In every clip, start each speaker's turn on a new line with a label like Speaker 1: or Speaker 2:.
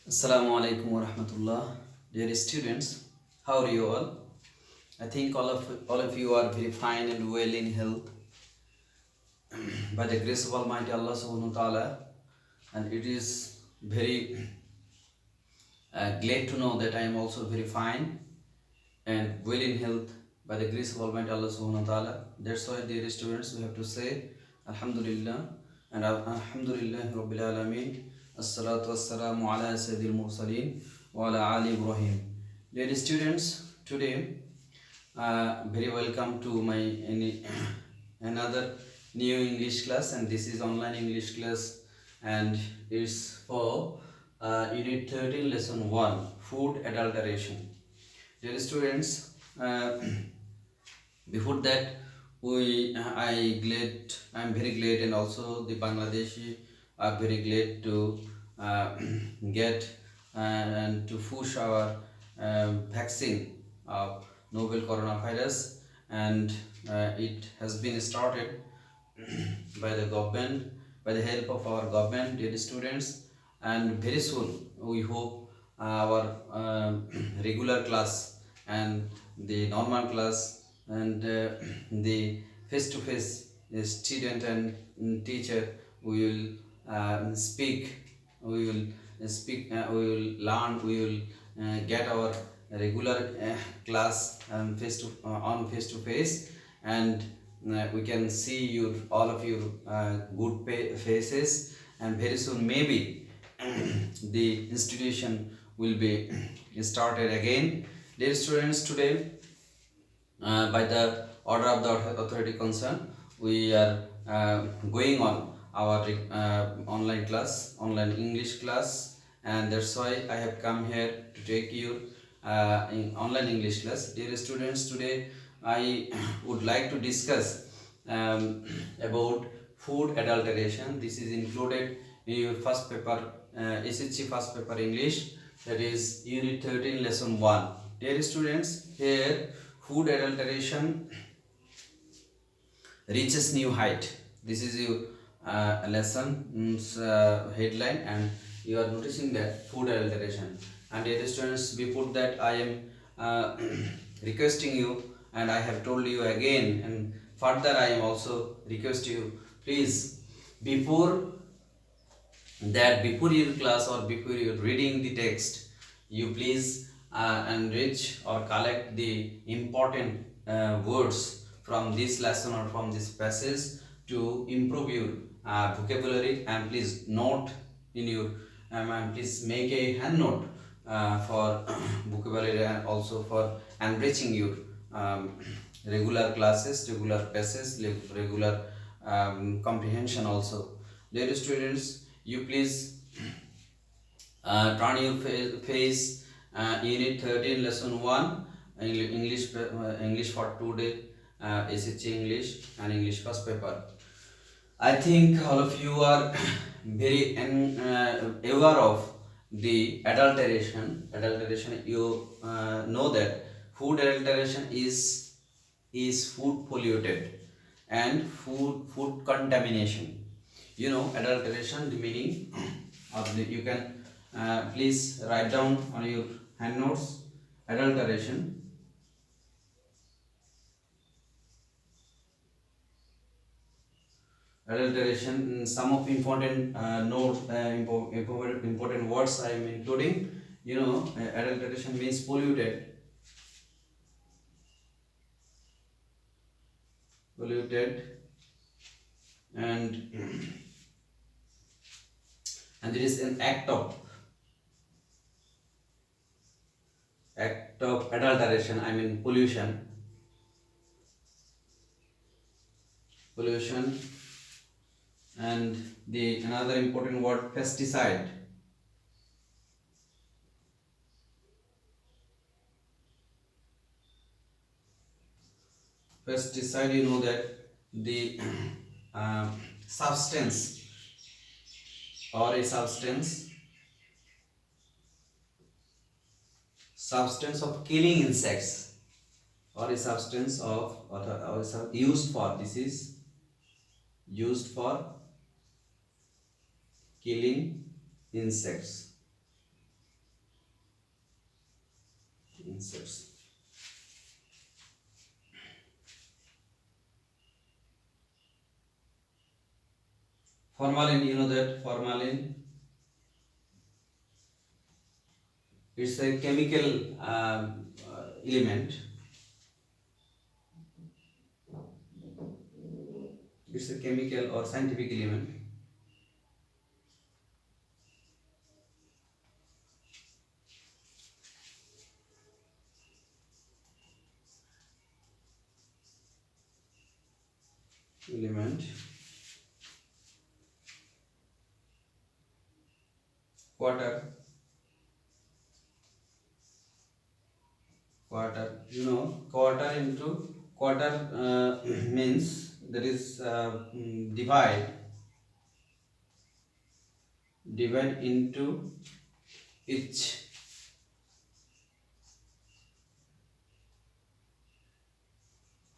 Speaker 1: Assalamu alaikum wa rahmatullah. Dear students, how are you all? I think all of you are very fine and well in health by the grace of Almighty Allah subhanahu wa ta'ala, and it is very glad to know that I am also very fine and well in health by the grace of Almighty Allah subhanahu wa ta'ala. That's why, dear students, we have to say Alhamdulillah and Alhamdulillah Rabbil Alameen. As-salatu was-salamu ala Sayyidil Mursaleen wa ala Ali Ibrahim. Dear students, today very welcome to my another new English class, and this is online English class, and it's for Unit 13, Lesson 1, Food Adulteration. Dear students, before that, I'm very glad, and also the Bangladeshi are very glad to get and to push our vaccine of novel coronavirus, and it has been started by the government, by the help of our government, dear students, and very soon we hope our regular class and the normal class and the face-to-face student and teacher we will we will learn, we will get our regular class face to face, and we can see all of your good faces, and very soon maybe the institution will be started again. Dear students, today by the order of the authority concerned, we are going on our online English class, and that's why I have come here to take you in online English class. Dear students, today I would like to discuss about food adulteration. This is included in your first paper, HSC first paper English, that is Unit 13, Lesson 1. Dear students, here food adulteration reaches new height. This is your lesson headline, and you are noticing that food adulteration. And dear students, before that I am requesting you, and I have told you again, and further I am also request you, please, before before your class or before you reading the text, you please enrich or collect the important words from this lesson or from this passage to improve your vocabulary, and please note in your and please make a hand note for vocabulary, and also for enriching your regular classes, regular passages, regular comprehension also. Dear students, you please turn your face Unit 13, Lesson 1, English for today, SH English and English first paper. I think all of you are very aware of the adulteration. Adulteration, you know that food adulteration is food polluted and food contamination. You know adulteration, the meaning of you can please write down on your hand notes. Adulteration, some of important important words I am including. You know, adulteration means polluted, and there is an act of adulteration, I mean pollution, and the another important word, pesticide. Pesticide, you know that the substance or a substance of killing insects, or a substance of or used for, this is used for killing insects. insects. Formalin, you know that formalin, it's a chemical element. It's a chemical or scientific element. Element. Quarter. Quarter. You know, quarter into quarter means that is divide into each.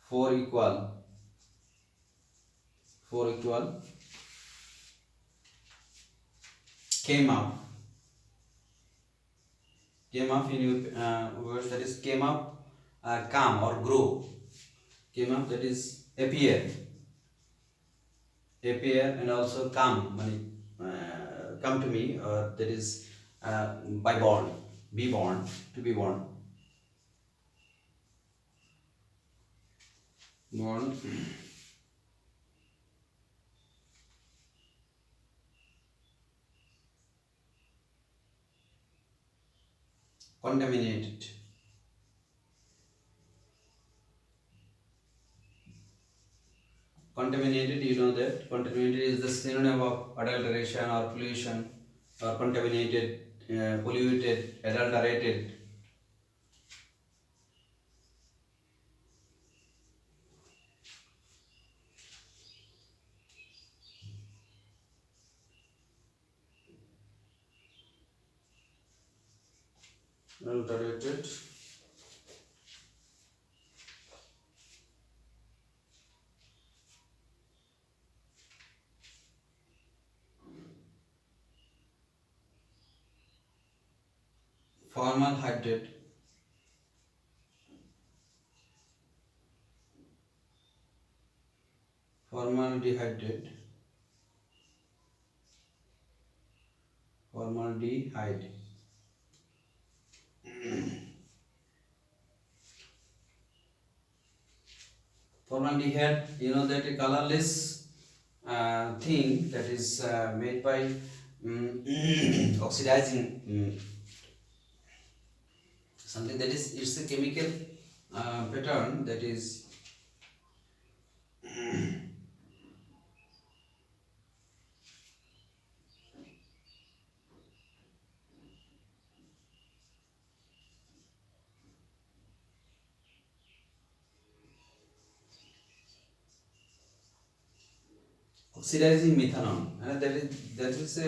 Speaker 1: Four equal. Four equal. Came up. Came up in your words, that is came up, come or grow. Came up, that is appear, and also come, come to me, or that is by born, be born, to be born, born. Contaminated. Contaminated, you know that contaminated is the synonym of adulteration or pollution, or contaminated, polluted, adulterated. Adulterated. Formaldehyde. Formaldehyde. Formaldehyde. Formaldehyde, you know that a colorless thing that is made by oxidizing something, that is, it's a chemical pattern that is oxidizing methanol, and that is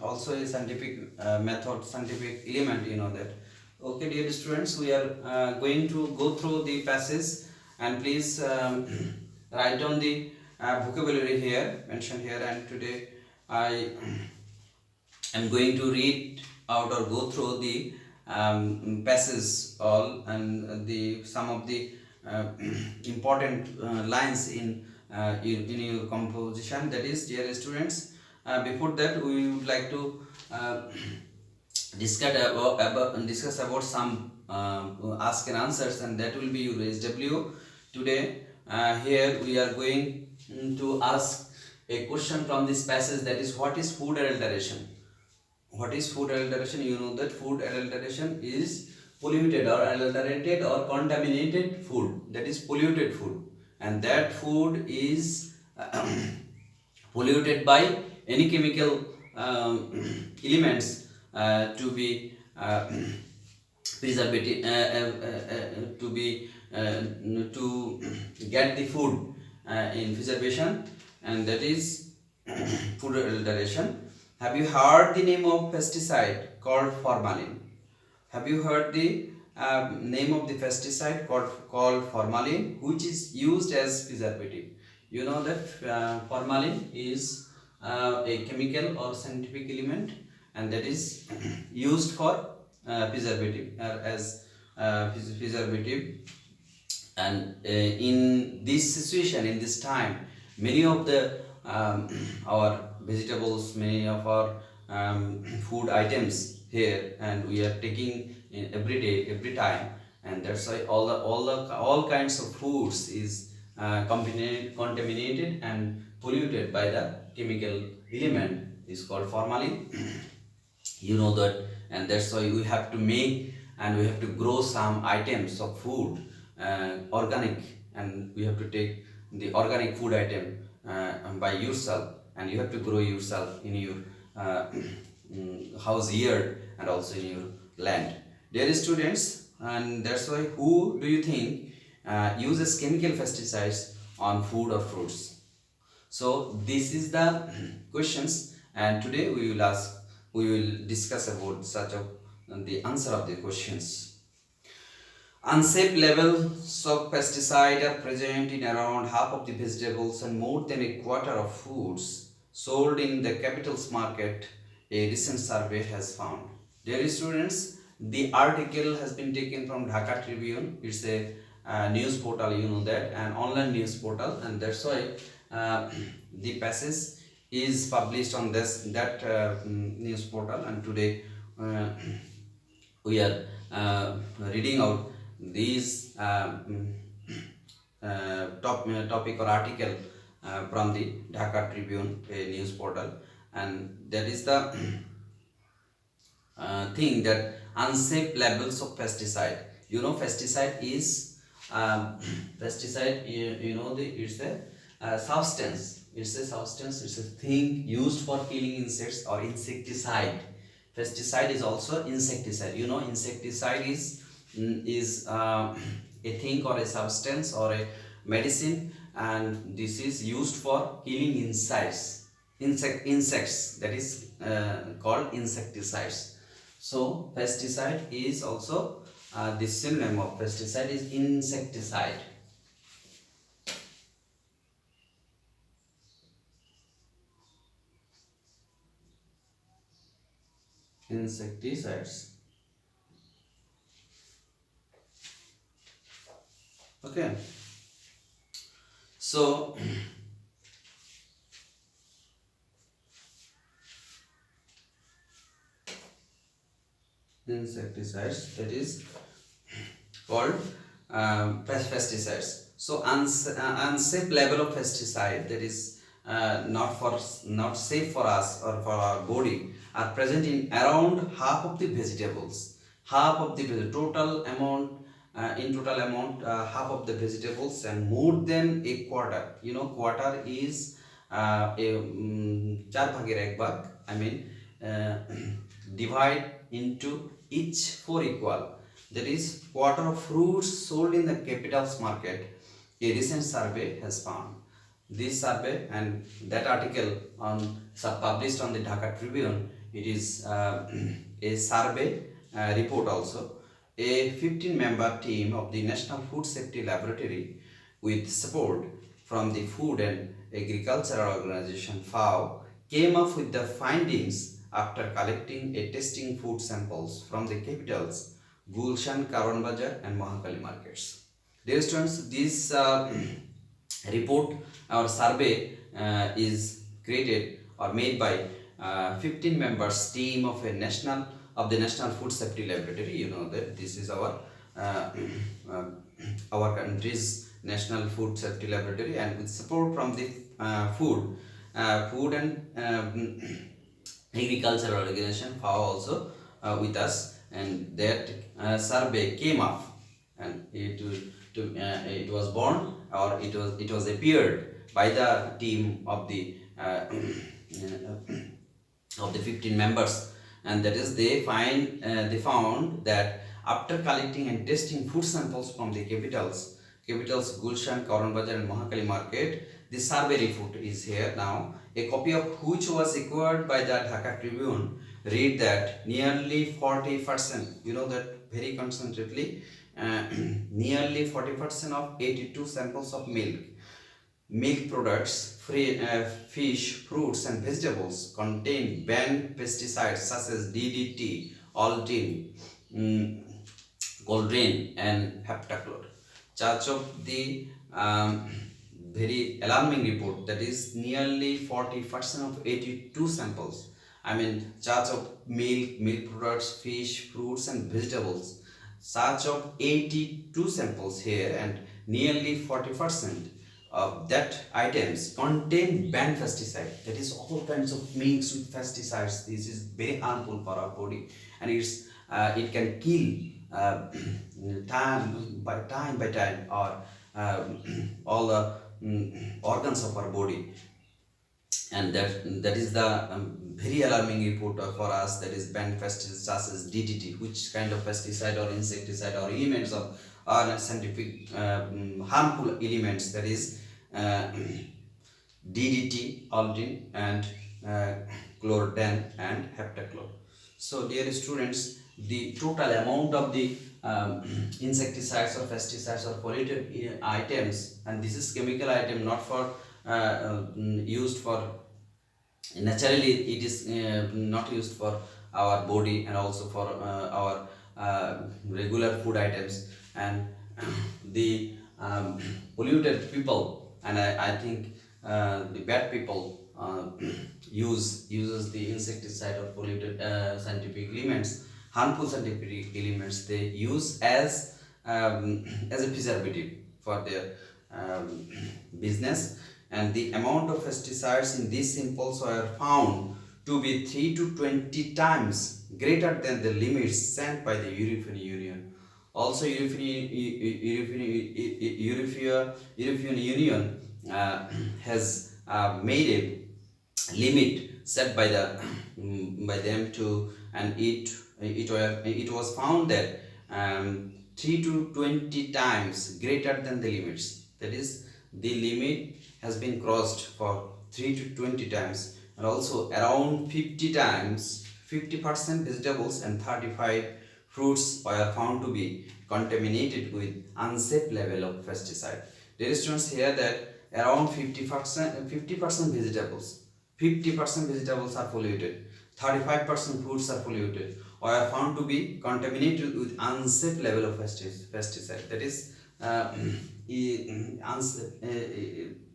Speaker 1: also a scientific method, scientific element, you know that. Okay, dear students, we are going to go through the passage, and please write down the vocabulary here, mentioned here, and today I am going to read out or go through the passages all, and the some of the uh, important lines in your composition. That is, dear students, before that we would like to discuss about some ask and answers, and that will be your SW. Today here we are going to ask a question from this passage, that is, what is food adulteration? What is food adulteration? You know that food adulteration is polluted or adulterated or contaminated food, that is polluted food, and that food is polluted by any chemical elements to be preservative, to be to get the food in preservation, and that is food adulteration. Have you heard the name of pesticide called formalin? Have you heard the name of the pesticide called formalin, which is used as preservative? You know that formalin is a chemical or scientific element, and that is used for preservative, as preservative. And in this situation, in this time, many of the our vegetables, many of our food items here, and we are taking in every day, every time, and that's why all kinds of foods is contaminated and polluted by the chemical element is called formalin. You know that, and that's why we have to make and we have to grow some items of food, organic, and we have to take the organic food item by yourself, and you have to grow yourself in your house here and also in your land, dear students. And that's why, who do you think uses chemical pesticides on food or fruits? So this is the questions, and today we will discuss about such a the answer of the questions. Unsafe levels of pesticide are present in around half of the vegetables and more than a quarter of foods sold in the capital's market, a recent survey has found. Dear students, the article has been taken from Dhaka Tribune. It's a news portal, you know that, an online news portal, and that's why the passage is published on that news portal. And today uh, we are reading out these topic or article from the Dhaka Tribune, a news portal, and that is the thing that unsafe levels of pesticide. You know, pesticide is pesticide. You know, it's a substance. It's a substance. It's a thing used for killing insects or insecticide. Pesticide is also insecticide. You know, insecticide is a thing or a substance or a medicine, and this is used for killing insects, that is called insecticides. So pesticide is also the synonym of pesticide is insecticide. Insecticides. Okay. So insecticides, that is called pesticides. So unsafe level of pesticide, that is not safe for us or for our body, are present in around half of the vegetables. Half of the total amount, half of the vegetables, and more than a quarter. You know, quarter is चार भागेर एक भाग. I mean, uh, divide into each four equal. That is quarter of fruits sold in the capital's market, a recent survey has found. This survey and that article on published on the Dhaka Tribune, it is a survey report also. A 15-member team of the National Food Safety Laboratory, with support from the Food and Agricultural Organization FAO, came up with the findings after collecting and testing food samples from the capitals Gulshan, Karan Bazar and Mahakali markets. Dear students, this report or survey is created or made by 15 members team of the National Food Safety Laboratory. You know that this is uh, uh, our country's National Food Safety Laboratory, and with support from the food and agricultural organization FAO also with us, and that survey came up, and it was born, or it was appeared by the team of the of the 15 members, and that is they found that after collecting and testing food samples from the capitals Gulshan, Karan Bazar and Mahakali market, the survey report is here now, a copy of which was acquired by the Dhaka Tribune, read that nearly 40%, you know that very concentrately, nearly 40% of 82 samples of milk products, fish, fruits and vegetables contain banned pesticides such as DDT, Altin, Goldrain and heptachlor. Charge of the very alarming report, that is nearly 40% of 82 samples. I mean, charge of milk products, fish, fruits, and vegetables. Charge of 82 samples here, and nearly 40% of that items contain banned pesticide. That is all kinds of mixed with pesticides. This is very harmful for our body, and it can kill time by time, or all the organs of our body. And that is the very alarming report for us, that is banned pesticides such as DDT, which kind of pesticide or insecticide or elements of or scientific harmful elements, that is uh, DDT, aldrin, and uh, chlordan and heptachlor. So, dear students, the total amount of the insecticides or pesticides or polluted items, and this is chemical item, not for used for naturally, it is not used for our body, and also for our regular food items, and the polluted people, and I think the bad people uses the insecticide or polluted scientific elements, harmful scientific elements, they use as a preservative for their business. And the amount of pesticides in these samples were found to be 3 to 20 times greater than the limits set by the European Union. Also, European Union has made a limit set by by them to, and it was found that 3 to 20 times greater than the limits. That is, the limit has been crossed for 3 to 20 times, and also around 50 times, 50% vegetables and 35 fruits were found to be contaminated with unsafe level of pesticide. Dear students, here that around 50% vegetables, 50% vegetables are polluted, 35% fruits are polluted, or are found to be contaminated with unsafe level of pesticide. That is,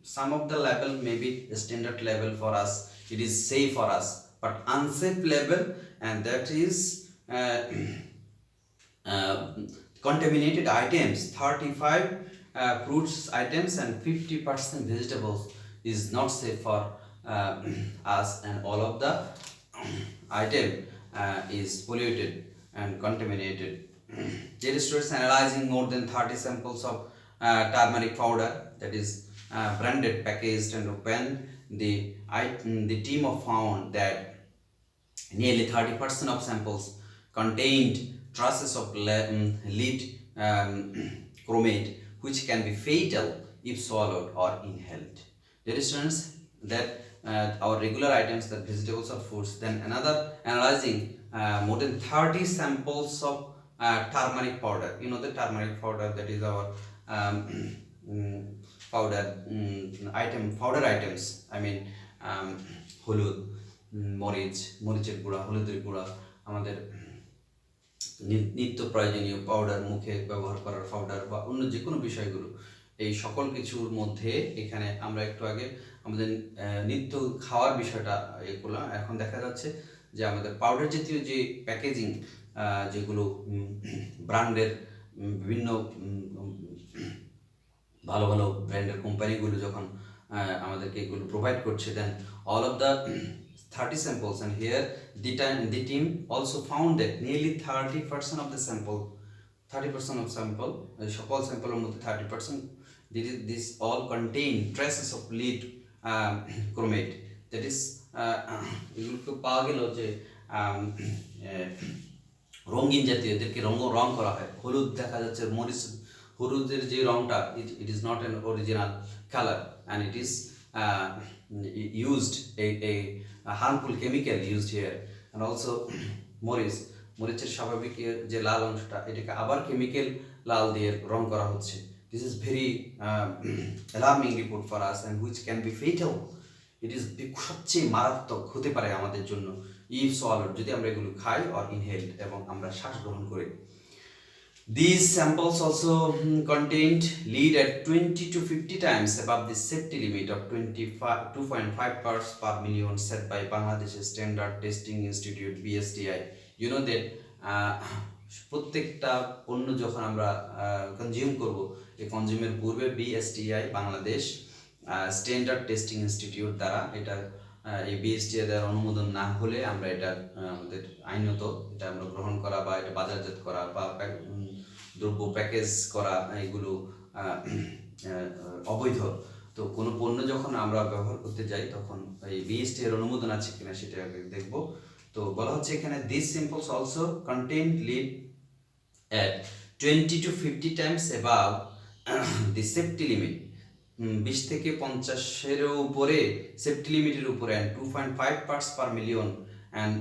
Speaker 1: some of the level may be standard level for us, it is safe for us, but unsafe level, and that is uh, contaminated items, 35 fruits items and 50% vegetables is not safe for us, and all of the item is polluted and contaminated. Dear students, analyzing more than 30 samples of turmeric powder, that is branded, packaged, and opened, the team have found that nearly 30% of samples contained traces of lead chromate, which can be fatal if swallowed or inhaled. Dear students, that our regular items, that vegetables or fruits, then another analyzing more than 30 samples of turmeric powder. You know the turmeric powder, that is our powder powder items. I mean, হলুদ, মরিচের গুঁড়া, হলুদের গুঁড়া, আমাদের নিত্য প্রয়োজনীয় powder, মুখে ব্যবহার করার পাউডার বা অন্য যে কোনো বিষয়গুলো, এই সকল কিছুর মধ্যে এখানে আমরা একটু আগে আমাদের নিত্য খাওয়ার বিষয়টা করলাম। এখন দেখা যাচ্ছে যে আমাদের পাউডার জাতীয় যে প্যাকেজিং, যেগুলো ব্র্যান্ডের বিভিন্ন ভালো ভালো ব্র্যান্ডের কোম্পানিগুলো যখন আমাদেরকে এগুলো প্রোভাইড করছে, দেন all of the 30 samples, and here the team also found that nearly 30% of the sample, 30% of sample, সকল স্যাম্পলের মধ্যে 30%, this all contain traces of lead chromate. That is, এগুলোকে পাওয়া গেল যে রঙিন জাতীয়, এদেরকে রং করা হয়। হলুদ দেখা যাচ্ছে, হলুদের যে রংটা, it is not an original color, and it is used a harmful chemical used here. And also মরিচের স্বাভাবিক যে লাল অংশটা, এটাকে আবার কেমিক্যাল লাল দিয়ে রং করা হচ্ছে। This is very alarming report for us, and which can be fatal. It is সবচেয়ে মারাত্মক হতে পারে আমাদের জন্য if swallowed, যদি আমরা এগুলো খাই or inhaled, এবং আমরা শ্বাস গ্রহণ করি। These samples also contained lead at 20 to 50 times above the safety limit of 2.5 parts per million set by Bangladesh Standard Testing Institute BSTI. You know that প্রত্যেকটা পণ্য যখন আমরা কনজিউম করব, এই কনজিউমের পূর্বে BSTI Bangladesh standard testing institute দ্বারা এটা এই বিএসটিআই দ্বারা অনুমোদন না হলে আমরা এটা আমাদের আইনত এটা আমরা গ্রহণ করা বা এটা বাজারজাত করা বা দ্রব্য প্যাকেজ করা এগুলো অবৈধ। তো কোনো পণ্য যখন আমরা ব্যবহার করতে যাই তখন এই বিএসটি এর অনুমোদন আছে কিনা সেটা আগে দেখব। তো বলা হচ্ছে এখানে this samples also contain lead at 20 to 50 times above the safety limit, 20 থেকে 50-এর উপরে সেফটি লিমিটের উপরে, and 2.5 parts per million and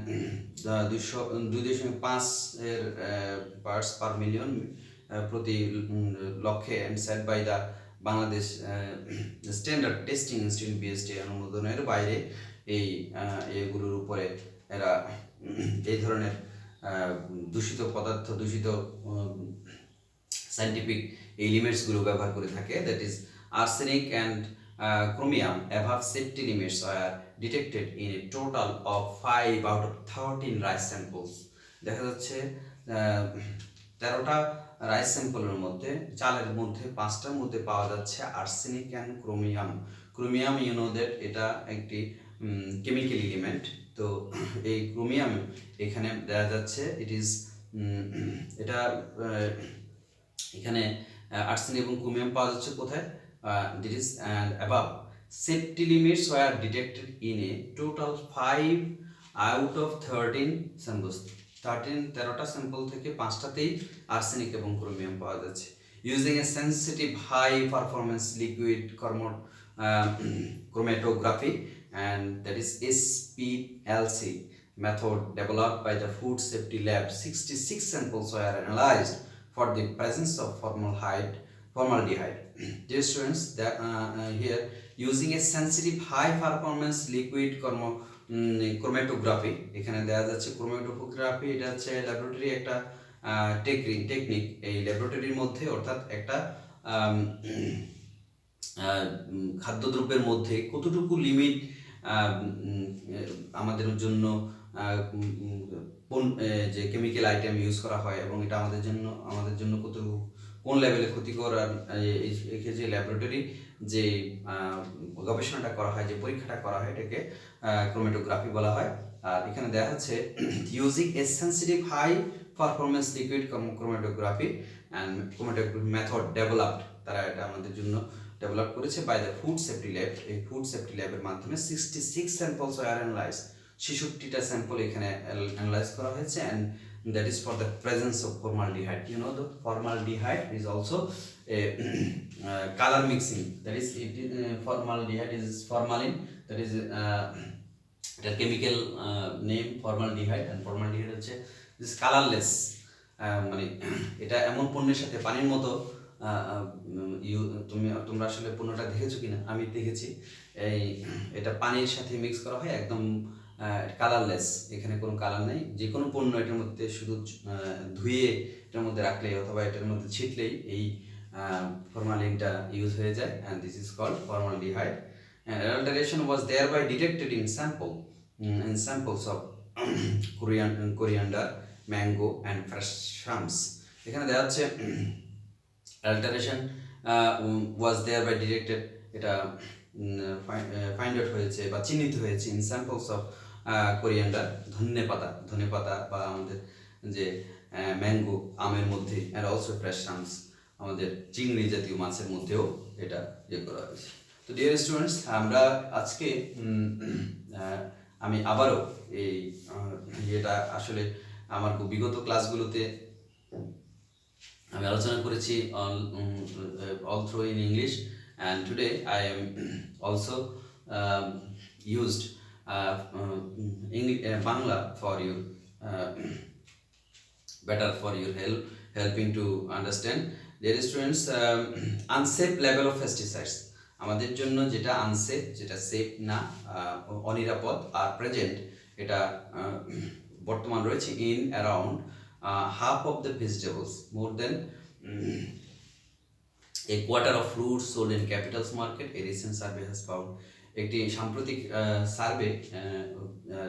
Speaker 1: 2.5 এর পার্টস পার মিলিয়ন প্রতি লক্ষে, and set by the Bangladesh standard testing institute BST অনুমোদনের বাইরে এইগুলোর উপরে এরা এই ধরনের দূষিত পদার্থ, দূষিত সায়েন্টিফিক এলিমেন্টসগুলো ব্যবহার করে থাকে। That is arsenic and chromium above safety limits were detected in a total of 5 out of 13 rice samples. দেখা যাচ্ছে 13টা রাইস স্যাম্পলের মধ্যে, চালের মধ্যে 5টার মধ্যে পাওয়া যাচ্ছে arsenic and chromium. Chromium you know that এটা একটি কেমিক্যাল এলিমেন্ট। তো এই ক্রোমিয়াম এখানে দেখা যাচ্ছে ইট ইজ এটা এখানে আর্সেনিক এবং ক্রোমিয়াম পাওয়া যাচ্ছে কোথায়? This is and above safety limits were detected in a total 5 out of 13 samples. 13টা sample থেকে 5টাতেই আর্সেনিক এবং ক্রোমিয়াম পাওয়া যাচ্ছে। Using a sensitive high performance liquid chromatography, and that is SPLC method developed by the Food Safety Lab, 66 samples were analyzed for the presence of formaldehyde. Dear students, that here using a sensitive high performance liquid chromatography, এখানে দেখা যাচ্ছে ক্রোম্যাটোগ্রাফি এটা হচ্ছে laboratory একটা technique. এই ল্যাবরেটরির মধ্যে অর্থাৎ একটা খাদ্যদ্রব্যের মধ্যে কতটুকু লিমিট আমাদের জন্য যে কেমিক্যাল আইটেম ইউজ করা হয় এবং এটা আমাদের জন্য কতটুকু কোন লেভেলে ক্ষতিকর, আর এক্ষেত্রে ল্যাবরেটরি যে গবেষণাটা করা হয়, যে পরীক্ষাটা করা হয়, এটাকে ক্রোম্যাটোগ্রাফি বলা হয়। আর এখানে দেখা যাচ্ছে using a sensitive high performance liquid chromatography and chromatography method developed, তারা এটা আমাদের জন্য ডেভেলপ করেছে by the food safety lab. এই ফুড সেফটি ল্যাবের মাধ্যমে 66 স্যাম্পলস ওয়ার অ্যানালাইজ, 66টা স্যাম্পল এখানে অ্যানালাইজ করা হয়েছে। And that is for the presence of formaldehyde. You know the formaldehyde is also a color mixing, that is formaldehyde is formalin, that is the chemical name formaldehyde, and formaldehyde হচ্ছে this colorless, মানে এটা এমন পণ্যের সাথে পানির মতো, তোমরা আসলে পণ্যটা দেখেছো কিনা, আমি দেখেছি, এটা পানির সাথে মিক্স করা হয়, একদম কালারলেস, এখানে কোনো কালার নেই। যে কোনো পণ্য এটার মধ্যে শুধু ধুয়ে এটার মধ্যে রাখলেই অথবা এটার মধ্যে ছিটলেই এই ফরমালিনটা ইউজ হয়ে যায়, and this is called formaldehyde. And adulteration was thereby detected in samples of coriander, mango and fresh shrimps. এখানে দেখা যাচ্ছে adulteration was thereby detected, এটা ফাইন্ড আউট হয়েছে বা চিহ্নিত হয়েছে ইন স্যাম্পলস অফ কোরিয়ান্ডার, ধনেপাতা বা আমাদের যে ম্যাঙ্গো আমের মধ্যে, অ্যান্ড অলসো ফ্রেশ শামস আমাদের চিংড়ি জাতীয় মাছের মধ্যেও এটা ইয়ে করা হয়েছে। তো ডিয়ার স্টুডেন্টস, আমরা আজকে আমি আবারও এই এটা আসলে আমার বিগত ক্লাসগুলোতে আমি আলোচনা করেছি all through in English, and today I am also used Bangla for you, better for your helping to understand. Dear students, unsafe level of pesticides, আমাদের জন্য যেটা আনসেফ, যেটা সেফ না, অনিরাপদ আর প্রেজেন্ট, এটা বর্তমান রয়েছে in around half of the vegetables, more than a quarter of fruits sold in capitals market, a recent survey has found. একটি সাম্প্রতিক সার্ভে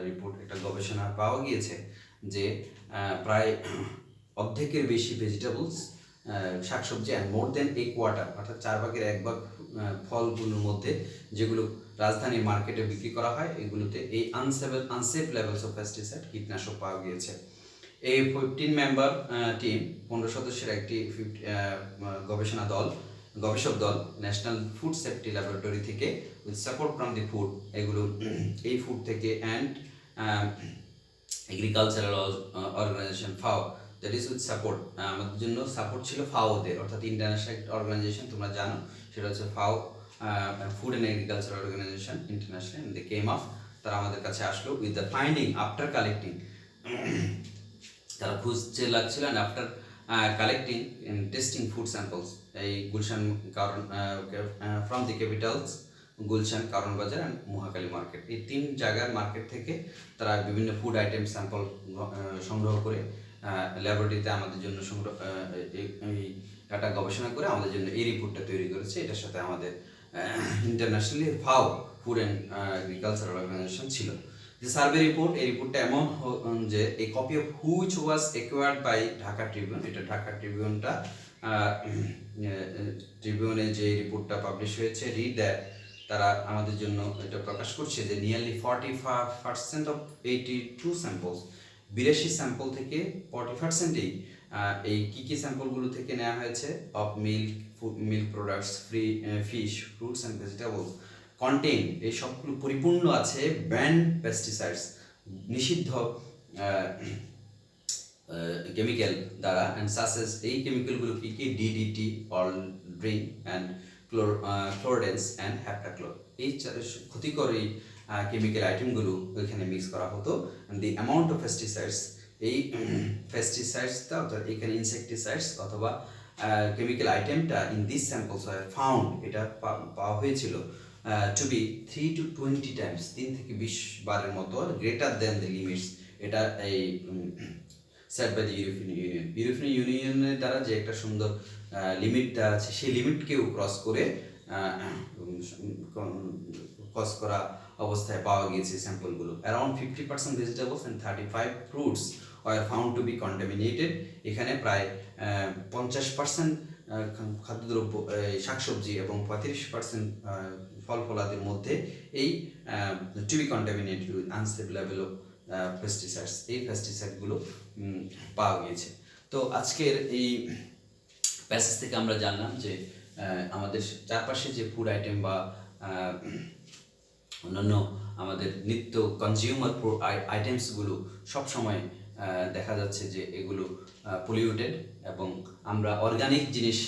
Speaker 1: রিপোর্ট, একটা গবেষণা পাওয়া গিয়েছে যে প্রায় অর্ধেকের বেশি ভেজিটেবলস, শাকসবজি and more then a quarter, অর্থাৎ 4/1 ফলগুলোর মধ্যে যেগুলো রাজধানীর মার্কেটে বিক্রি করা হয়, এগুলোতে এই আনসেফ লেভেলস অফ পেস্টিসাইড, কীটনাশক পাওয়া গিয়েছে। এই 15 মেম্বার টিম, 15 সদস্যের একটি গবেষক দল ন্যাশনাল ফুড সেফটি ল্যাবরেটরি থেকে with support from the food, এগুলো এই ফুড থেকে অ্যান্ড এগ্রিকালচারাল অর্গানাইজেশন ফাও, দ্যাট ইজ উইথ সাপোর্ট, আমাদের জন্য সাপোর্ট ছিল ফাওদের, অর্থাৎ ইন্টারন্যাশনাল অর্গানাইজেশন, তোমরা জানো সেটা হচ্ছে FAO, food and agriculture organization international, they came of, তারা আমাদের কাছে আসলো with the finding after collecting, তারা খুঁজতে লাগছিল and after collecting and testing food samples, এই গুলশান কারণ ফ্রম দি ক্যাপিটালস গুলশান, কারণ বাজার অ্যান্ড মহাকালী মার্কেট, এই 3 জায়গার মার্কেট থেকে তারা বিভিন্ন ফুড আইটেম স্যাম্পল সংগ্রহ করে ল্যাবরেটরিতে আমাদের জন্য এই ডাটা গবেষণা করে আমাদের জন্য এই রিপোর্টটা তৈরি করেছে। এটার সাথে আমাদের ইন্টারন্যাশনালি ফাও, ফুড অ্যান্ড এগ্রিকালচারাল অর্গানাইজেশন ছিল। যে সার্ভে রিপোর্ট, এই রিপোর্টটা এমন যে এই copy of which was acquired by Dhaka Tribune, এটা ঢাকা ট্রিবিউনে যে রিপোর্টটা পাবলিশ হয়েছে, রিড দ্যাট, তারা আমাদের জন্য এটা প্রকাশ করছে যে নিয়ারলি 40% অফ 82 স্যাম্পলস, 82 স্যাম্পল থেকে 40%ই এই কী স্যাম্পলগুলো থেকে নেওয়া হয়েছে, of milk products, fish, fruits and vegetables contain, এই সবগুলো পরিপূর্ণ আছে ব্যান্ড পেস্টিসাইডস, নিষিদ্ধ কেমিক্যাল দ্বারা, অ্যান্ড সাসেস, এই কেমিক্যালগুলো কী কী, ডিডিটি, অল্ড্রিন অ্যান্ড ক্লোরডেন্স অ্যান্ড হ্যাপ্টাক্লোর, এই ক্ষতিকর এই কেমিক্যাল আইটেমগুলো এখানে মিক্স করা হতো। দি অ্যামাউন্ট অফ পেস্টিসাইডস, এই পেস্টিসাইডসটা অর্থাৎ এখানে ইনসেকটিসাইডস অথবা কেমিক্যাল আইটেমটা ইন দিস স্যাম্পলস ফাউন্ড, এটা পাওয়া হয়েছিল টু বি 3 to 20 টাইমস, 3 থেকে 20 বারের মতো গ্রেটার দেন দ্য লিমিটস, এটা এই সেট বাই দ্য ইউরোপিয়ান ইউনিয়নের দ্বারা যে একটা সুন্দর লিমিট দেওয়া আছে, সেই লিমিটকেও ক্রস করা অবস্থায় পাওয়া গিয়েছে স্যাম্পলগুলো। Around 50% vegetables and 35 fruits are found to be contaminated, এখানে প্রায় 50% খাদ্যদ্রব্য, শাকসবজি এবং 35% ফল ফলাদের মধ্যে এই to be contaminated with unsafe level of pesticides, এই পেস্টিসাইডগুলো পাওয়া গিয়েছে। তো আজকের এই প্যাসেজ থেকে আমরা জানলাম যে আমাদের চারপাশে যে ফুড আইটেম বা অন্যান্য আমাদের নিত্য কনজিউমার আইটেমসগুলো সবসময় দেখা যাচ্ছে যে এগুলো পলিউটেড, এবং আমরা অর্গানিক জিনিস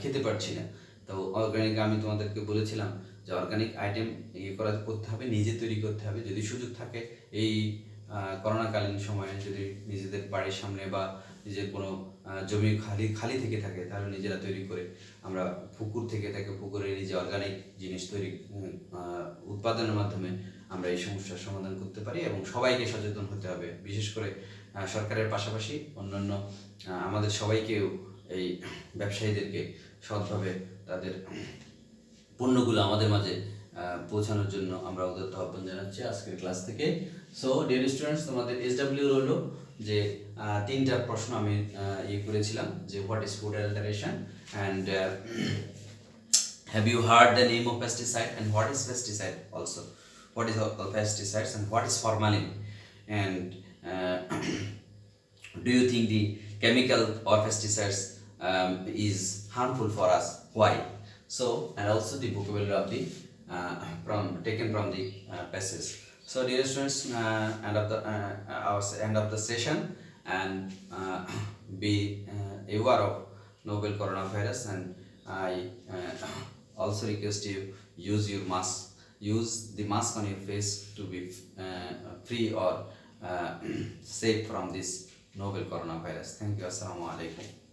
Speaker 1: খেতে পারছি না। তো অর্গানিক, আমি তোমাদেরকে বলেছিলাম যে অর্গানিক আইটেম করতে হবে, নিজে তৈরি করতে হবে, যদি সুযোগ থাকে এই করোনাকালীন সময়ে যদি নিজেদের বাড়ির সামনে বা নিজের কোনো জমি খালি থেকে থাকে, তাহলে নিজেরা তৈরি করে, আমরা পুকুর থেকে পুকুরে নিজে অর্গানিক জিনিস তৈরি উৎপাদনের মাধ্যমে আমরা এই সমস্যার সমাধান করতে পারি, এবং সবাইকে সচেতন হতে হবে, বিশেষ করে সরকারের পাশাপাশি অন্যান্য আমাদের সবাইকেও, এই ব্যবসায়ীদেরকে সৎভাবে তাদের পণ্যগুলো আমাদের মাঝে পৌঁছানোর জন্য আমরা উদ্যত আহ্বান জানাচ্ছি আজকের ক্লাস থেকে। সো ডিয়ার স্টুডেন্টস, তোমাদের SW হলো যে 3টা প্রশ্ন আমি করেছিলাম যে what is food adulteration, and have you heard the name of pesticide, and what is pesticide also, what is pesticides and what is formalin, and do you think the chemical or pesticides is harmful for us, why? So, and also the vocabulary of the taken from the passage. So dear students, end of the session, and be aware of novel coronavirus, and I also request you use the mask on your face to be free or safe from this novel coronavirus. Thank you. Assalamu alaikum.